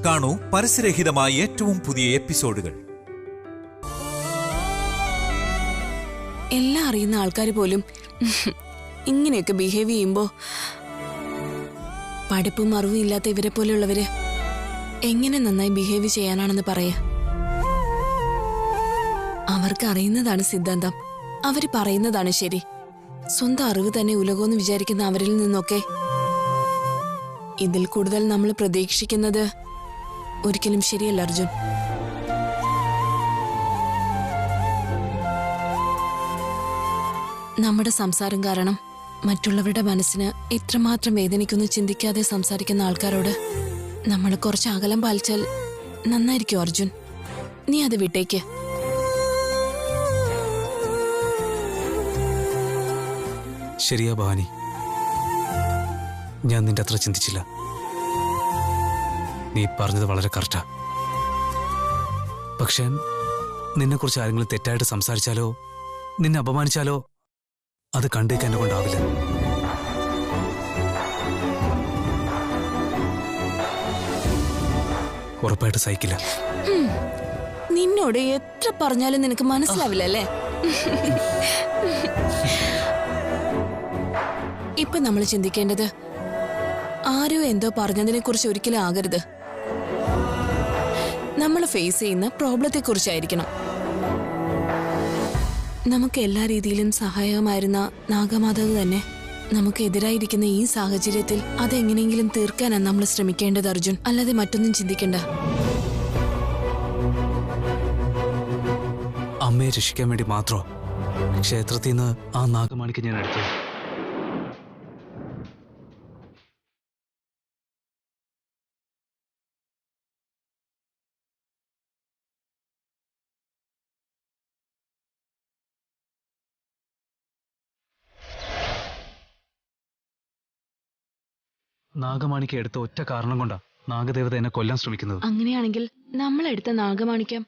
കാണൂ പരസ്യരഹിതമായ ഏറ്റവും പുതിയ എപ്പിസോഡുകൾ. എല്ലാം അറിയുന്ന ആൾക്കാർ പോലും ഇങ്ങനെയൊക്കെ ബിഹേവ് ചെയ്യുമ്പോ പഠിപ്പും അറിവും ഇല്ലാത്ത ഇവരെ പോലെയുള്ളവര് എങ്ങനെ നന്നായി ബിഹേവ് ചെയ്യാനാണെന്ന് പറയാ. അവർക്ക് അറിയുന്നതാണ് സിദ്ധാന്തം, അവര് പറയുന്നതാണ് ശരി. സ്വന്തം അറിവ് തന്നെ ഉലകമെന്ന് വിചാരിക്കുന്ന അവരിൽ നിന്നൊക്കെ ഇതിൽ കൂടുതൽ നമ്മൾ പ്രതീക്ഷിക്കുന്നത് ഒരിക്കലും ശരിയല്ല അർജുൻ. നമ്മുടെ സംസാരം കാരണം മറ്റുള്ളവരുടെ മനസ്സിന് എത്രമാത്രം വേദനിക്കുന്നു ചിന്തിക്കാതെ സംസാരിക്കുന്ന ആൾക്കാരോട് നമ്മൾ കുറച്ച് അകലം പാലിച്ചാൽ നന്നായിരിക്കും അർജുൻ. നീ അത് വിട്ടേക്ക്. ശരിയാ ഭവാനി, ഞാൻ നിന്റെ അത്ര ചിന്തിച്ചില്ല. നീ പറഞ്ഞത് വളരെ കറക്റ്റാ. പക്ഷേ നിന്നെക്കുറിച്ച് ആരെങ്കിലും തെറ്റായിട്ട് സംസാരിച്ചാലോ നിന്നെ അപമാനിച്ചാലോ അത് കണ്ടേക്കാൻ എന്നെ കൊണ്ടാവില്ല. ഉറപ്പായിട്ട് സഹിക്കില്ല. നിന്നോട് എത്ര പറഞ്ഞാലും നിനക്ക് മനസ്സിലാവില്ല അല്ലേ? ഇപ്പൊ നമ്മൾ ചിന്തിക്കേണ്ടത് ആരോ എന്തോ പറഞ്ഞതിനെ കുറിച്ച് ഒരിക്കലും ആകരുത്. നമ്മൾ ഫേസ് ചെയ്യുന്ന പ്രോബ്ലത്തെ കുറിച്ചായിരിക്കണം. നമുക്ക് എല്ലാ രീതിയിലും സഹായകമായിരുന്ന നാഗമാതാവ് തന്നെ നമുക്ക് എതിരായിരിക്കുന്ന ഈ സാഹചര്യത്തിൽ അതെങ്ങനെയെങ്കിലും തീർക്കാനാണ് നമ്മൾ ശ്രമിക്കേണ്ടത് അർജുൻ, അല്ലാതെ മറ്റൊന്നും ചിന്തിക്കണ്ട. അമ്മയെ രക്ഷിക്കാൻ വേണ്ടി മാത്രമോ ക്ഷേത്രത്തിൽ നിന്ന് ആ നാഗമാണിക്ക് ഞാൻ എടുത്തു? നാഗമാണിക്ക് എടുത്ത ഒറ്റ കാരണം കൊണ്ടാ നാഗദേവത എന്നെ കൊല്ലാൻ ശ്രമിക്കുന്നത്. അങ്ങനെയാണെങ്കിൽ നമ്മളെടുത്ത നാഗമാണിക്യം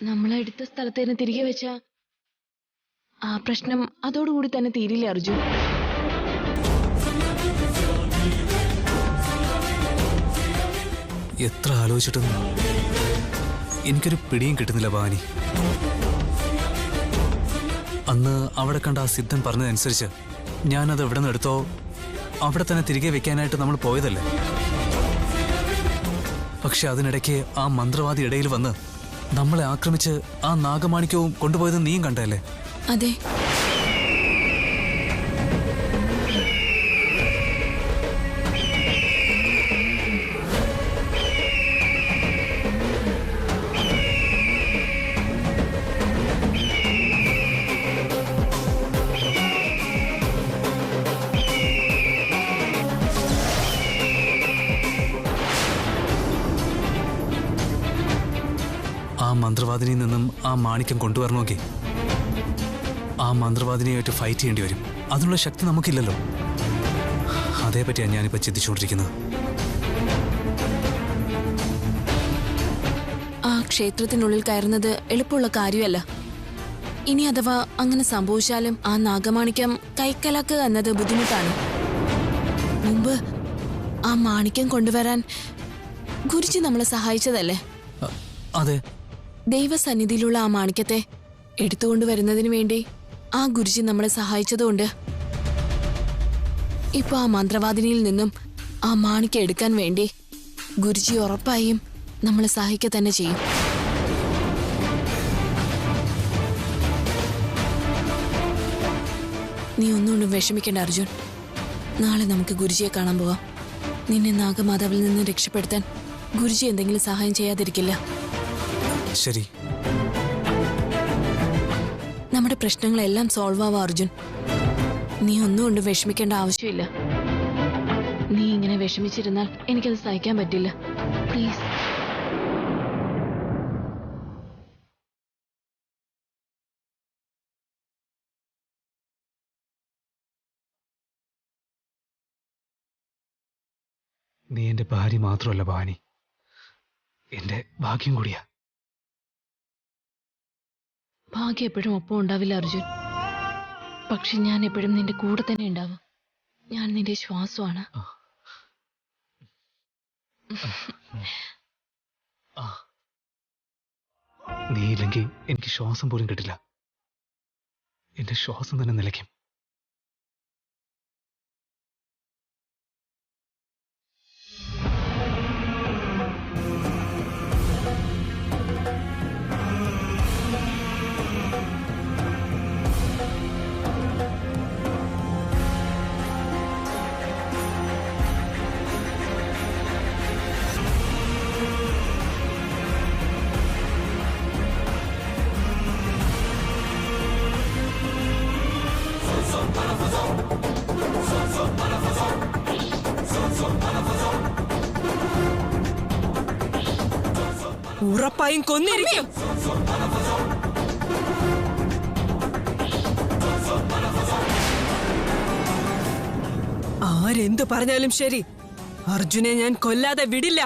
നമ്മളെടുത്ത സ്ഥലത്ത് തന്നെ തിരികെ വെച്ച ആ പ്രശ്നം അതോടുകൂടി തന്നെ തീരില്ല അർജുൻ. എത്ര ആലോചിച്ചിട്ടും എനിക്കൊരു പിടിയും കിട്ടുന്നില്ല ഭവാനി. അന്ന് അവിടെ കണ്ട ആ സിദ്ധൻ പറഞ്ഞതനുസരിച്ച് ഞാനത് എവിടെ നിന്ന് എടുത്തോ അവിടെ തന്നെ തിരികെ വെക്കാനായിട്ട് നമ്മൾ പോയതല്ലേ. പക്ഷെ അതിനിടയ്ക്ക് ആ മന്ത്രവാദി ഇടയിൽ വന്ന് നമ്മളെ ആക്രമിച്ച് ആ നാഗമാണിക്യവും കൊണ്ടുപോയത് നീയും കണ്ടല്ലേ? അതെ. ആ മന്ത്രവാദിനിയിൽ നിന്നും ആ മാണിക്യം കൊണ്ടുവരണമെങ്കിൽ ആ മന്ത്രവാദിനിയായിട്ട് ഫൈറ്റ് ചെയ്യേണ്ടി വരും. അതിനുള്ള ശക്തി നമുക്കില്ലല്ലോ. അതേപറ്റിയാണ് ഞാനിപ്പോൾ ചിന്തിച്ചുകൊണ്ടിരിക്കുന്നത്. ആ ക്ഷേത്രത്തിനുള്ളിൽ കയറുന്നത് എളുപ്പമുള്ള കാര്യമല്ല. ഇനി അഥവാ അങ്ങനെ സംഭവിച്ചാലും ആ നാഗമാണിക്യം കൈക്കലാക്കുക എന്നത് ബുദ്ധിമുട്ടാണ്. മുമ്പ് ആ മാണിക്യം കൊണ്ടുവരാൻ ഗുരുജി നമ്മളെ സഹായിച്ചതല്ലേ? അതെ. ദൈവസന്നിധിയിലുള്ള ആ മാണിക്യത്തെ എടുത്തുകൊണ്ടുവരുന്നതിന് വേണ്ടി ആ ഗുരുജി നമ്മളെ സഹായിച്ചതുകൊണ്ട് ഇപ്പൊ ആ മന്ത്രവാദിനിയിൽ നിന്നും ആ മാണിക്യം എടുക്കാൻ വേണ്ടി ഗുരുജി ഉറപ്പായും നമ്മളെ സഹായിക്കുക തന്നെ ചെയ്യും. നീ ഒന്നുകൊണ്ടും വിഷമിക്കേണ്ട അർജുൻ. നാളെ നമുക്ക് ഗുരുജിയെ കാണാൻ പോവാം. നിന്നെ നാഗമാതാവിൽ നിന്ന് രക്ഷപ്പെടുത്താൻ ഗുരുജി എന്തെങ്കിലും സഹായം ചെയ്യാതിരിക്കില്ല. ശരി. നമ്മുടെ പ്രശ്നങ്ങളെല്ലാം സോൾവ് ആവാം അർജുൻ. നീ ഒന്നുകൊണ്ട് വിഷമിക്കേണ്ട ആവശ്യമില്ല. നീ ഇങ്ങനെ വിഷമിച്ചിരുന്നാൽ എനിക്കത് സഹിക്കാൻ പറ്റില്ല. പ്ലീസ്. നീ എന്റെ ഭാര്യ മാത്രമല്ല ഭവാനി, എന്റെ ഭാഗ്യം കൂടിയാ. ഭാഗ്യം എപ്പോഴും ഒപ്പം ഉണ്ടാവില്ല അർജുൻ. പക്ഷെ ഞാൻ എപ്പോഴും നിന്റെ കൂടെ തന്നെ ഉണ്ടാവും. ഞാൻ നിന്റെ ശ്വാസമാണ്. നീ ഇല്ലെങ്കിൽ എനിക്ക് ശ്വാസം പോലും കിട്ടില്ല. എന്റെ ശ്വാസം തന്നെ നിലയ്ക്കും. ഉറപ്പായും കൊന്നിരിക്കും. ആരെന്തു പറഞ്ഞാലും ശരി, അർജുനെ ഞാൻ കൊല്ലാതെ വിടില്ല.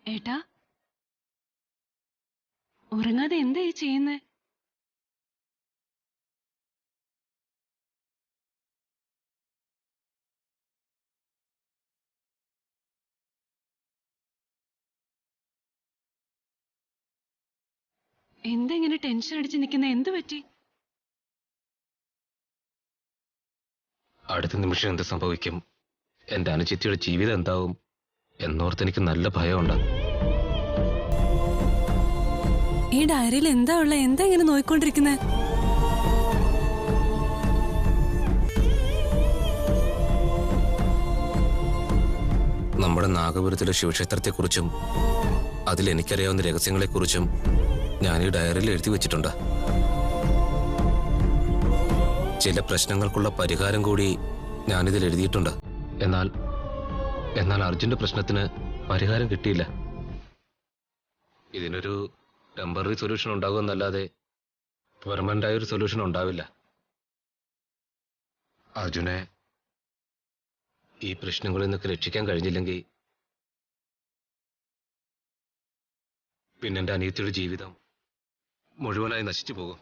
ഏട്ടാ, ഉറങ്ങാതെ എന്താ ഈ ചെയ്യുന്നേ? എന്താ ഇങ്ങനെ ടെൻഷൻ അടിച്ച് നിൽക്കുന്ന? എന്തു പറ്റി? അടുത്ത നിമിഷം എന്ത് സംഭവിക്കും, എന്റെ അനുചിത്തിയുടെ ജീവിതം എന്താവും എന്നോർത്ത് എനിക്ക് നല്ല ഭയമുണ്ട്. ഈ ഡയറിയിൽ എന്താ ഉള്ള? എന്താ ഇങ്ങനെ നോയിക്കൊണ്ടിരിക്കുന്നത്? നമ്മുടെ നാഗപുരത്തിലെ ശിവക്ഷേത്രത്തെക്കുറിച്ചും അതിൽ എനിക്കറിയാവുന്ന രഹസ്യങ്ങളെക്കുറിച്ചും ഞാൻ ഈ ഡയറിയിൽ എഴുതി വെച്ചിട്ടുണ്ട്. ചില പ്രശ്നങ്ങൾക്കുള്ള പരിഹാരം കൂടി ഞാനിതിൽ എഴുതിയിട്ടുണ്ട്. എന്നാൽ അർജുന്റെ പ്രശ്നത്തിന് പരിഹാരം കിട്ടിയില്ല. ഇതിനൊരു ടെമ്പററി സൊല്യൂഷൻ ഉണ്ടാകുമെന്നല്ലാതെ പെർമനന്റ് ആയൊരു സൊല്യൂഷൻ ഉണ്ടാവില്ല. അർജുനെ ഈ പ്രശ്നങ്ങളിൽ നിന്നൊക്കെ രക്ഷിക്കാൻ കഴിഞ്ഞില്ലെങ്കിൽ പിന്നെ എന്റെ അനിയത്തിയുടെ ജീവിതം മുഴുവനായി നശിച്ചു പോകും.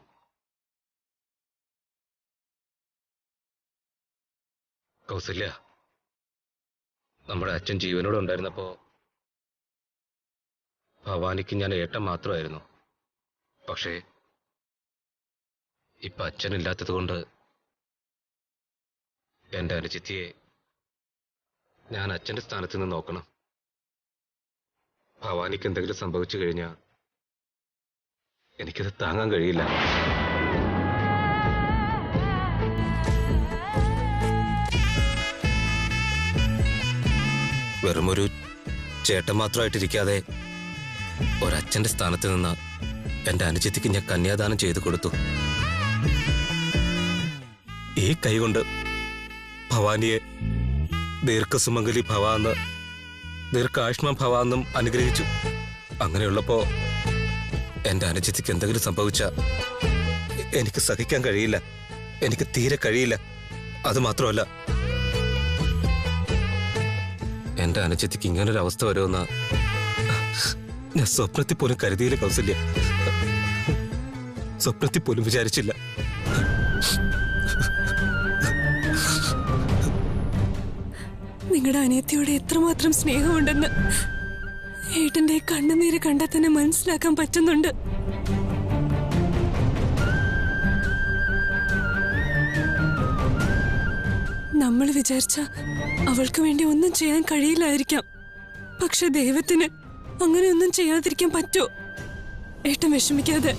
കൗസല്യ, നമ്മുടെ അച്ഛൻ ജീവനോടെ ഉണ്ടായിരുന്നപ്പോ ഭവാനിക്ക് ഞാൻ ഏട്ടൻ മാത്രമായിരുന്നു. പക്ഷേ ഇപ്പൊ അച്ഛനില്ലാത്തത് കൊണ്ട് എന്റെ അനുചിത്തിയെ ഞാൻ അച്ഛന്റെ സ്ഥാനത്ത് നിന്ന് നോക്കണം. ഭവാനിക്ക് എന്തെങ്കിലും സംഭവിച്ചു കഴിഞ്ഞാൽ എനിക്കത് താങ്ങാൻ കഴിയില്ല. വെറുമൊരു ചേട്ടൻ മാത്രമായിട്ടിരിക്കാതെ ഒരച്ഛന്റെ സ്ഥാനത്ത് നിന്ന് എന്റെ അനുചിത്തിക്ക് ഞാൻ കന്യാദാനം ചെയ്തു കൊടുത്തു. ഈ കൈകൊണ്ട് ഭവാനിയെ ദീർഘസുമംഗലി ഭവാന്ന് ദീർഘായുഷ്മാൻ ഭവാന്നും അനുഗ്രഹിച്ചു. അങ്ങനെയുള്ളപ്പോ എന്റെ അനുചിത്തിക്ക് എന്തെങ്കിലും സംഭവിച്ച എനിക്ക് സഹിക്കാൻ കഴിയില്ല. എനിക്ക് തീരെ കഴിയില്ല. അത് മാത്രമല്ല, എന്റെ അനുജത്തിക്ക് ഇങ്ങനൊരു അവസ്ഥ വരുമെന്ന ഞാൻ സ്വപ്നത്തിൽ പോലും കരുതിയില്ല കൗസല്യ. സ്വപ്നത്തിൽ പോലും വിചാരിച്ചില്ല. നിങ്ങളുടെ അനിയത്തിയോട് എത്രമാത്രം സ്നേഹമുണ്ടെന്ന് ഏട്ടന്റെ കണ്ണുനീര് കണ്ടാൽ തന്നെ മനസ്സിലാക്കാൻ പറ്റുന്നുണ്ട്. നമ്മൾ വിചാരിച്ച അവൾക്ക് വേണ്ടി ഒന്നും ചെയ്യാൻ കഴിയില്ലായിരിക്കാം. പക്ഷെ ദൈവത്തിന് അങ്ങനെയൊന്നും ചെയ്യാതിരിക്കാൻ പറ്റുമോ? ഏട്ടൻ വിഷമിക്കാതെ.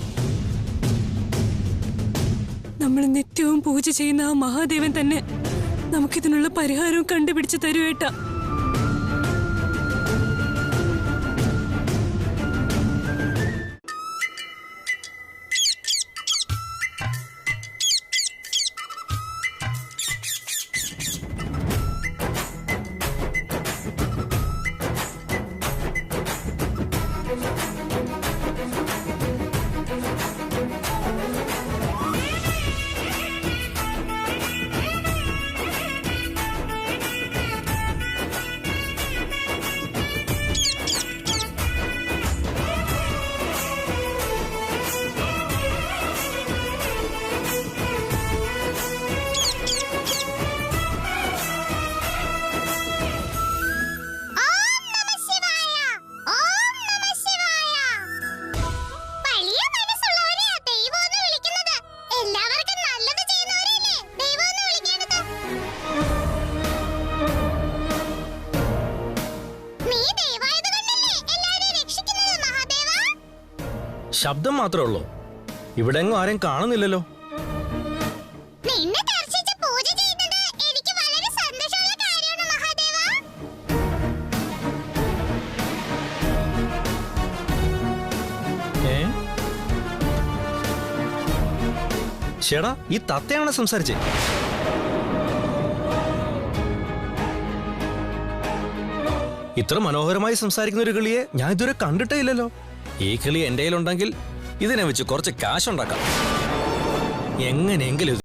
നമ്മൾ നിത്യവും പൂജ ചെയ്യുന്ന ആ മഹാദേവൻ തന്നെ നമുക്കിതിനുള്ള പരിഹാരവും കണ്ടുപിടിച്ച് തരൂ ഏട്ടാ. ശബ്ദം മാത്രമേ ഉള്ളൂ, ഇവിടെ എങ്ങും ആരെയും കാണുന്നില്ലല്ലോ. ചേടാ, ഈ തത്തയാണ് സംസാരിച്ചേ. ഇത്ര മനോഹരമായി സംസാരിക്കുന്ന ഒരു കിളിയെ ഞാൻ ഇതുവരെ കണ്ടിട്ടേ ഇല്ലല്ലോ. ഈ കിളി എന്റെ കയ്യിലുണ്ടെങ്കിൽ ഇതിനെ വെച്ച് കുറച്ച് കാശുണ്ടാക്കാം എങ്ങനെയെങ്കിലും.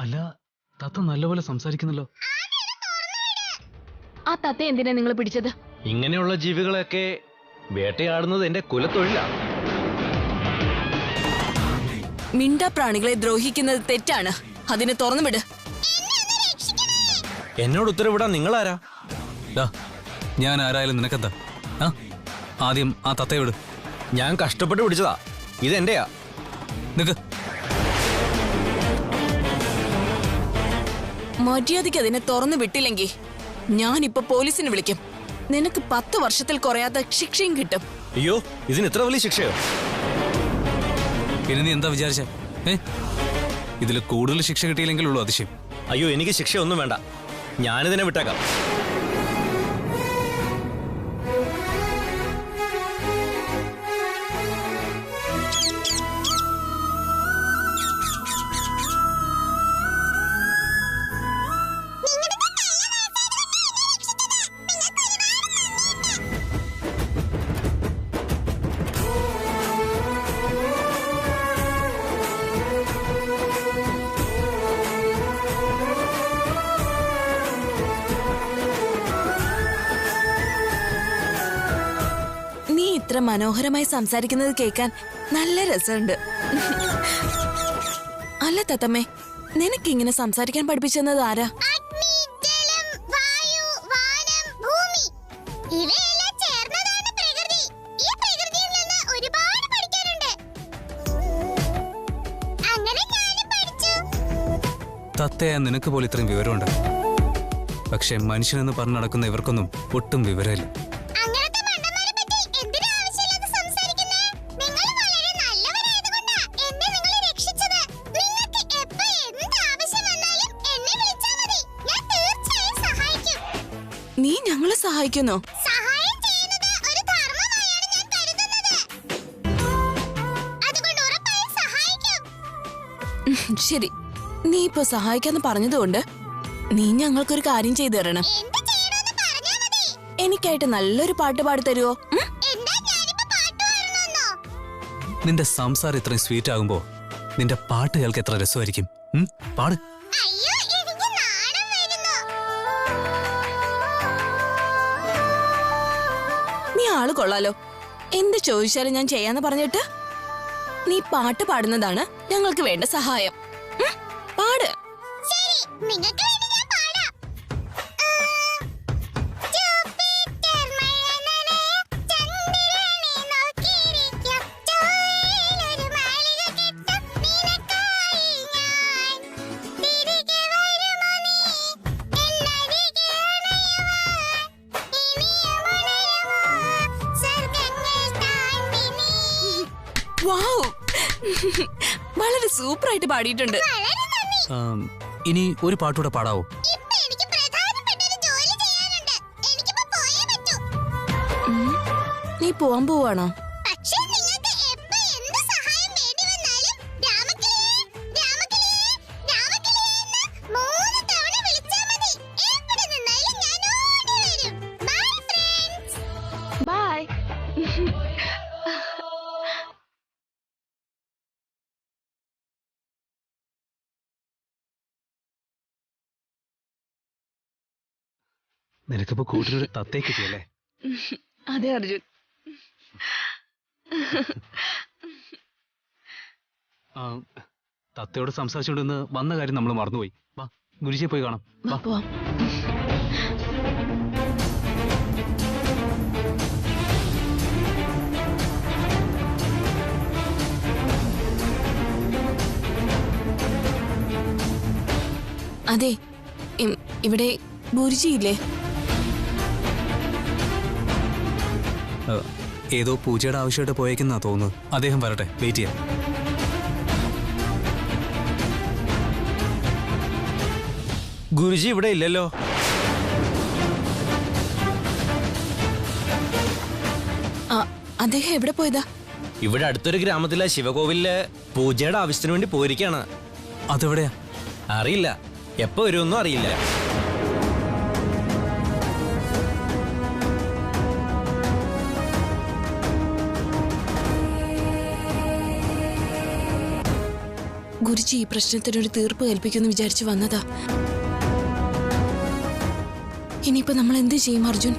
അല്ല, തത്ത നല്ലപോലെ സംസാരിക്കുന്നല്ലോ. ആ തത്ത എന്തിനാ നിങ്ങൾ പിടിച്ചത്? ഇങ്ങനെയുള്ള ജീവികളെയൊക്കെ വേട്ടയാടുന്നത് എന്റെ കുലത്തൊഴിലാണ്. മിണ്ടാപ്രാണികളെ ദ്രോഹിക്കുന്നത് തെറ്റാണ്. അതിനെ തുറന്നുവിട്. എന്നോട് ഉത്തരവിടാൻ നിങ്ങളാരാ? ഞാൻ ആരായാലും നിനക്കെന്താ? ആദ്യം ആ തത്തയെ വിട്. ഞാൻ കഷ്ടപ്പെട്ട് പിടിച്ചതാ, ഇതെന്റെയാ. നിക്ക്. മര്യാദയ്ക്ക് അതിനെ തുറന്നു വിട്ടില്ലെങ്കിൽ ഞാനിപ്പോ പോലീസിനെ വിളിക്കും. നിനക്ക് 10 വർഷത്തിൽ കുറയാത്ത ശിക്ഷയും കിട്ടും. അയ്യോ, ഇതിന് ഇത്ര വലിയ ശിക്ഷയോ? പിന്നെ നീ എന്താ വിചാരിച്ച? ഇതിൽ കൂടുതൽ ശിക്ഷ കിട്ടിയില്ലെങ്കിലുള്ളൂ അതിശയം. അയ്യോ, എനിക്ക് ശിക്ഷയൊന്നും വേണ്ട, ഞാനിതിനെ വിട്ടേക്കാം. ഇത്ര മനോഹരമായി സംസാരിക്കുന്നത് കേൾക്കാൻ നല്ല രസമുണ്ട്. അല്ല തത്തമ്മേ, നിനക്കിങ്ങനെ സംസാരിക്കാൻ പഠിപ്പിച്ചെന്നത് ആരാ? തത്തയാ നിനക്ക് പോലെ ഇത്രയും വിവരമുണ്ട്. പക്ഷെ മനുഷ്യനെന്ന് പറഞ്ഞു നടക്കുന്ന ഇവർക്കൊന്നും ഒട്ടും വിവരമില്ല. നീ ഞങ്ങളെ സഹായിക്കുന്നോ? ശരി, നീ ഇപ്പൊ സഹായിക്കാന്ന് പറഞ്ഞതുകൊണ്ട് നീ ഞങ്ങൾക്കൊരു കാര്യം ചെയ്തു തരണം. എനിക്കായിട്ട് നല്ലൊരു പാട്ട് പാടി തരുവോ? നിന്റെ സംസാരം ഇത്രയും സ്വീറ്റ് ആകുമ്പോ നിന്റെ പാട്ട് കേൾക്കാൻ എത്ര രസമായിരിക്കും. പാട്. നീ ആള് കൊള്ളാലോ. എന്ത് ചോദിച്ചാലും ഞാൻ ചെയ്യാന്ന് പറഞ്ഞിട്ട് നീ പാട്ട് പാടുന്നതാണ് ഞങ്ങൾക്ക് വേണ്ട സഹായം. പാട്. വളരെ സൂപ്പറായിട്ട് പാടിയിട്ടുണ്ട്. ഇനി ഒരു പാട്ടുകൂടെ പാടാവോ? നീ പോവാൻ പോവാണോ? ബൈ. നിനക്കിപ്പോ കൂട്ടിലൊരു തത്തയെ കിട്ടിയല്ലേ? അതെ അർജുൻ. തത്തയോട് സംസാരിച്ചുകൊണ്ടിരുന്ന് വന്ന കാര്യം നമ്മൾ മറന്നുപോയി. വാ, ഗുരുജിയെ പോയി കാണാം. വാ. പോവാം. അതെ, ഇവിടെ ഗുരുജിയില്ലേ? ഏതോ പൂജയുടെ ആവശ്യമായിട്ട് പോയേക്കുന്നാ തോന്നുന്നു. അദ്ദേഹം വരട്ടെ, വെയിറ്റ് ചെയ്യാം. ഗുരുജി ഇവിടെ ഇല്ലല്ലോ. അദ്ദേഹം എവിടെ പോയതാ? ഇവിടെ അടുത്തൊരു ഗ്രാമത്തിലെ ശിവകോവിലില് പൂജയുടെ ആവശ്യത്തിന് വേണ്ടി പോയിരിക്കാണ്. അതെവിടെയാ? അറിയില്ല, എപ്പോ വരുമെന്നും അറിയില്ല. ഗുരുജി ഈ പ്രശ്നത്തിനൊരു തീർപ്പ് കൽപ്പിക്കുമെന്ന് വിചാരിച്ചു വന്നതാ. ഇനിയിപ്പോ നമ്മൾ എന്ത് ചെയ്യും അർജുൻ?